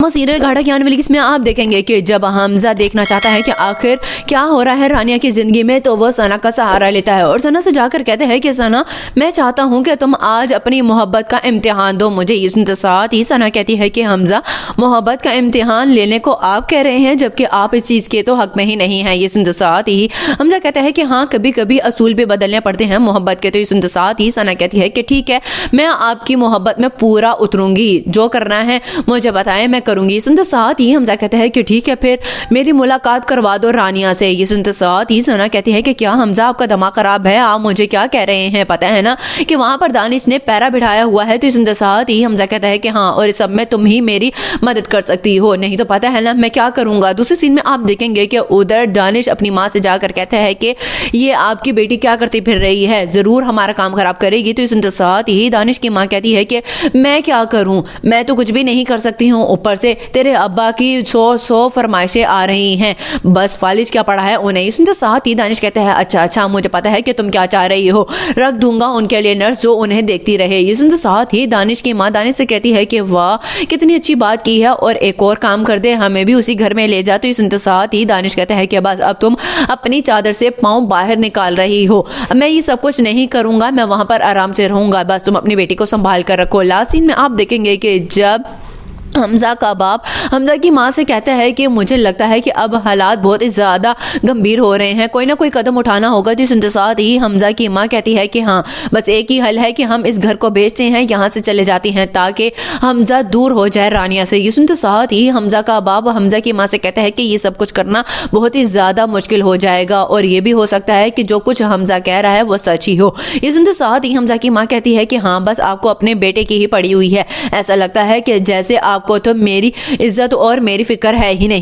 वो सीरियल गाड़ा ज्ञान वाली इसमें आप देखेंगे कि जब हमजा देखना चाहता है कि आखिर क्या हो रहा है रानिया की जिंदगी में, तो वो सना का सहारा लेता है और सना से जाकर कहते हैं कि सना, मैं चाहता हूं कि तुम आज अपनी मोहब्बत का इम्तिहान दो मुझे। ये सुनते साथ ही सना कहती है कि हमजा, मोहब्बत का इम्तिहान लेने को आप कह रहे हैं जबकि आप इस चीज के तो हक में ही नहीं है। ये सुनते साथ ही हमजा कहता है कि हाँ, कभी कभी असूल भी बदलने पड़ते हैं मोहब्बत के। तो ये सुनते साथ ही सना कहती है कि ठीक है, मैं आपकी मोहब्बत में पूरा उतरूंगी, जो करना है मुझे बताएं, मैं करूंगी। सुनते साथ ही हमजा कहता है कि ठीक है, फिर मेरी मुलाकात करवा दो रानिया से। ये सुनते साथ ही सना कहती है कि क्या हमजा, आपका दिमाग खराब है? आप मुझे क्या कह रहे हैं? पता है ना कि वहां पर दानिश ने पैरा बिठाया हुआ है। तो सुनते साथ ही हमजा कहता है कि हाँ, और इस सब में तुम ही मेरी मदद कर सकती हो, नहीं तो पता है ना मैं क्या करूंगा। दूसरे सीन में आप देखेंगे कि उधर दानिश अपनी माँ से जाकर कहता है कि ये आपकी बेटी क्या करती फिर रही है, जरूर हमारा काम खराब करेगी। तो सुनते साथ ही दानिश की माँ कहती है कि मैं क्या करूं, मैं तो कुछ भी नहीं कर सकती हूँ, ऊपर से तेरे अब्बा की 100 फरमाइशें आ रही हैं, बस फालिज क्या पड़ा है उन्हें। सुनते साथ ही दानिश कहता है अच्छा अच्छा, मुझे पता है कि तुम क्या चाह रही हो, रख दूंगा उनके लिए नर्स जो उन्हें देखती रहे। ये सुनते साथ ही दानिश की माँ दानिश से कहती है कि वाह, कितनी अच्छी बात की है, और एक और काम कर दे, हमें भी उसी घर में ले जा। तो ये सुनते साथ ही दानिश कहता है कि बस अब तुम अपनी चादर से पाँव बाहर निकाल रही हो, मैं ये सब कुछ नहीं करूंगा, मैं वहां पर आराम से रहूंगा, बस तुम अपनी बेटी को संभाल कर रखो। लास्ट सीन में आप देखेंगे कि जब हमजा का बाप हमजा की माँ से कहता है कि मुझे लगता है कि अब हालात बहुत ही ज़्यादा गंभीर हो रहे हैं, कोई ना कोई कदम उठाना होगा। तो सुनते साथ ही हमजा की माँ कहती है कि हाँ, बस एक ही हल है कि हम इस घर को बेचते हैं, यहाँ से चले जाती हैं ताकि हमजा दूर हो जाए रानिया से। ये सुनते साथ ही हमजा का बाप हमजा की माँ से कहता है कि ये सब कुछ करना बहुत ही ज़्यादा मुश्किल हो जाएगा, और ये भी हो सकता है कि जो कुछ हमजा कह रहा है वो सच ही हो। ये सुनते साथ ही हमजा की माँ कहती है कि हाँ, बस आपको अपने बेटे की ही पड़ी हुई है, ऐसा लगता है कि जैसे आपको तो मेरी इज्जत और मेरी फिक्र है ही नहीं।